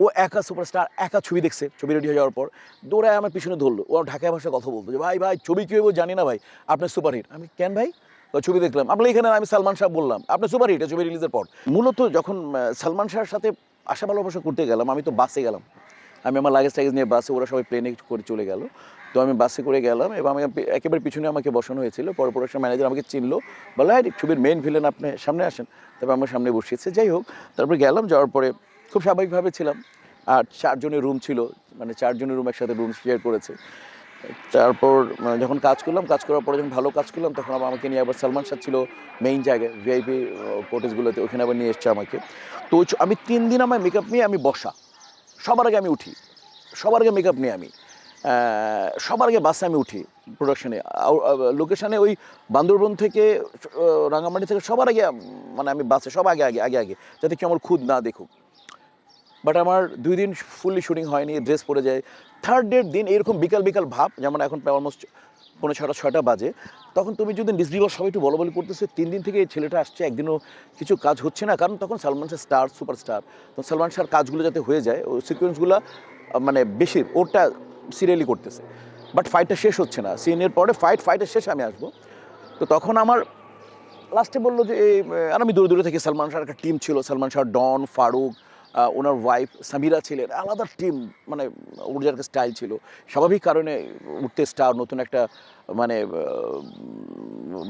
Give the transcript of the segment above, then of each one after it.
ও একা সুপারস্টার, একা ছবি দেখছে, ছবি রেডি হয়ে যাওয়ার পর দৌড়ায় আমার পিছনে ধরলো। ও ঢাকায় ভাষায় কথা বলতো যে, "ভাই, ভাই ছবি কী হইব জানি না ভাই, আপনার সুপারহিট।" আমি, "কেন ভাই?" ছবি দেখলাম। আমরা এখানে আমি সালমান শাহ বললাম, "আপনার সুপারহিট" ছবি রিলিজের পর। মূলত যখন সালমান শাহর সাথে আশা ভালোবাসা করতে গেলাম, আমি তো বাসে গেলাম। আমি আমার লাগেজ-টাগেজ নিয়ে বাসে, ওরা সবাই প্লেনে করে চলে গেল। তো আমি বাসে করে গেলাম এবং আমি একেবারে পিছনে আমাকে বসানো হয়েছিল। পরে প্রোডাকশন ম্যানেজার আমাকে চিনলো। বলল, "এই ছবির মেইন ভিলেন আপনি, সামনে আসেন।" তারপর আমার সামনে বসিয়েছে। যাই হোক, তারপরে গেলাম, যাওয়ার পরে খুব স্বাভাবিকভাবে ছিলাম। আর ৪ জনের রুম ছিল, মানে ৪ জনের রুম একসাথে রুম শেয়ার করেছে। তারপর যখন কাজ করলাম, কাজ করার পরে যখন ভালো কাজ করলাম, তখন আবার আমাকে নিয়ে আবার সালমান শাহ ছিল মেইন জায়গায়, ভিআইপি কোটেজগুলোতে, ওখানে আবার নিয়ে এসছে আমাকে। তো আমি ৩ দিন আমার মেকআপ নিয়ে আমি বসা। সবার আগে আমি উঠি, সবার আগে মেকআপ নিয়ে আমি সবার আগে বাসে আমি উঠি প্রোডাকশনে, লোকেশানে ওই বান্দরবন থেকে রাঙামাটি থেকে সবার আগে, মানে আমি বাসে সব আগে আগে আগে আগে, যাতে কেউ আমার খুদ না দেখুক। বাট আমার ২ দিন ফুললি শুটিং হয়নি, ড্রেস পরে যায়। থার্ড ডের দিন এরকম বিকাল বিকাল ভাব, যেমন এখন প্রায় অলমোস্ট ৫:৩০ ৬টা বাজে। তখন তুমি যদি নিজ সবাই একটু বলা বলি করতেছে, ৩ দিন থেকে এই ছেলেটা আসছে, একদিনও কিছু কাজ হচ্ছে না। কারণ তখন সালমান শাহ স্টার, সুপারস্টার। তো সালমান শাহর কাজগুলো যাতে হয়ে যায়, ওই সিকোয়েন্সগুলো মানে বেশি ওরটা সিরিয়ালি করতেছে। বাট ফাইটটা শেষ হচ্ছে না, সিনের পরে ফাইটের শেষে আমি আসবো। তো তখন আমার লাস্টে বললো যে আর আমি দূরে দূরে থেকে, সালমান শাহর একটা টিম ছিল, সালমান শাহ, ডন, ফারুক, ওনার ওয়াইফ সামিরা ছিলেন, আলাদা টিম, মানে ওর যে একটা স্টাইল ছিল, স্বাভাবিক কারণে উঠতে স্টার, নতুন একটা মানে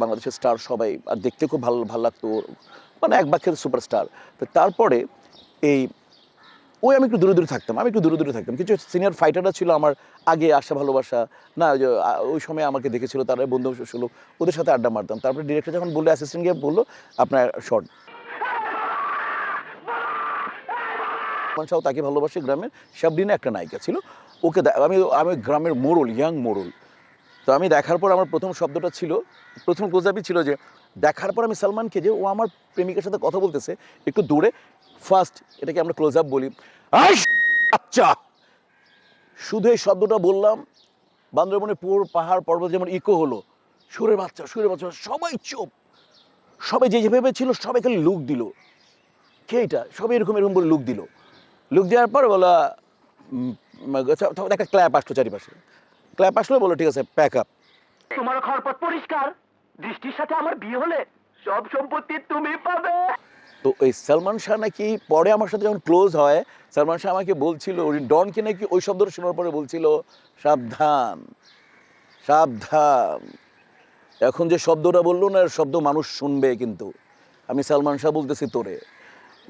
বাংলাদেশের স্টার সবাই, আর দেখতে খুব ভালো ভালো লাগতো, মানে এক বাক্যের সুপারস্টার। তো তারপরে এই আমি একটু দূরে দূরে থাকতাম, কিছু সিনিয়র ফাইটাররা ছিল আমার আগে, আশা ভালোবাসা না, ওই যে ওই সময় আমাকে দেখেছিল, তারা বন্ধু সুলভ, ওদের সাথে আড্ডা মারতাম। তারপরে ডিরেক্টর যখন বললো, অ্যাসিস্ট্যান্ট গিয়ে বললো, "আপনার শর্ট।" সালমান শাহ তাকে ভালোবাসে, গ্রামের সাবরিনা একটা নায়িকা ছিল, ওকে আমি আমি গ্রামের মোড়ল, ইয়াং মোড়ল। তো আমি দেখার পর আমার প্রথম শব্দটা ছিল, প্রথম ক্লোজআপই ছিল যে, দেখার পর আমি সালমানকে, যে ও আমার প্রেমিকার সাথে কথা বলতেছে একটু দূরে, ফার্স্ট এটাকে আমরা ক্লোজআপ বলি, আচ্ছা, শুধু এই শব্দটা বললাম, বান্দরবনের পাহাড় পর্বত যেমন ইকো হলো, সুরের বাচ্চা, সবাই চুপ, সবাই যে যেভাবে ছিল সবাই খালি লুক দিল, কে এটা, সবাই এরকম এরকম বলে লুক দেওয়ার পর বলা, তখন একটা ক্ল্যাপ আসলো চারিপাশে, ক্ল্যাপ আসলো, বলো ঠিক আছে, প্যাক আপ। তোমার খরপথ পরিষ্কার, দৃষ্টির সাথে আমার বিয়ে হলে সব সম্পত্তি তুমি পাবে। তো এই সালমান শাহ নাকি পরে আমার সাথে যখন ক্লোজ হয়, সালমান শাহ আমাকে বলছিল, ওই ডনকে নাকি ওই শব্দটা শোনার পরে বলছিল, সাবধান সাবধান, এখন যে শব্দটা বললো না, শব্দ মানুষ শুনবে, কিন্তু আমি সালমান শাহ বলতেছি তোরে,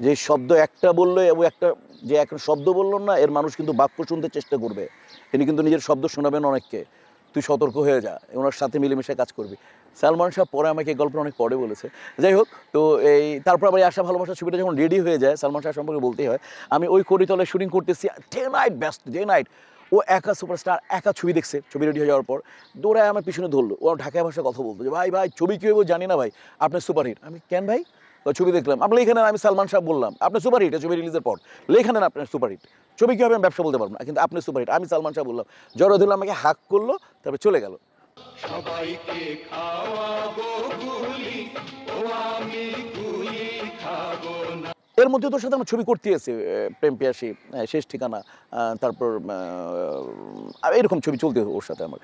যে শব্দ একটা বললো এবং একটা যে এখন শব্দ বললো না, এর মানুষ কিন্তু বাক্য শুনতে চেষ্টা করবে, তিনি কিন্তু নিজের শব্দ শোনাবেন অনেককে, তুই সতর্ক হয়ে যা, ওনার সাথে মিলেমিশে কাজ করবি। সালমান শাহ পরে আমাকে এই গল্পটা অনেক পরে বলেছে। যাই হোক, তো তারপর আবার আশা ভালোবাসা ছবিটা যখন রেডি হয়ে যায়, সালমান শাহ সম্পর্কে বলতেই হয়, আমি ওই করিতলে শুটিং করতেছি, ডে নাইট, ব্যস্ত ডে নাইট। ও একা সুপারস্টার, একা ছবি দেখছে, ছবি রেডি হয়ে যাওয়ার পর দৌড়ায় আমার পিছনে ধরলো। ও ঢাকায় ভাষায় কথা বলতো যে, "ভাই, ভাই ছবি কী হইব জানি না ভাই, আপনার সুপারহিট।" আমি, "কেন ভাই?" ছবি দেখলাম, আমরা এখানে, আমি সালমান শাহ বললাম, "আপনার সুপারহিট ছবি রিলিজের পর।" লেখানেন, "আপনার সুপারহিট ছবি কী হবে আমি ব্যবসা বলতে পারবো না, কিন্তু আপনি সুপারহিট।" আমি সালমান শাহ বললাম, জড়ো দিল, আমাকে হাক করলো, তারপরে চলে গেল। সবাইকে খাওয়াবো গুলি, ও আমি গুলি খাবো না। এর মধ্যে তোর সাথে আমার ছবি করতে এসে, প্রেম পিয়াসী, শেষ ঠিকানা, তারপর এরকম ছবি চলতে ওর সাথে আমার।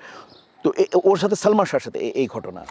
তো ওর সাথে সালমান শাহর সাথে এই ঘটনা।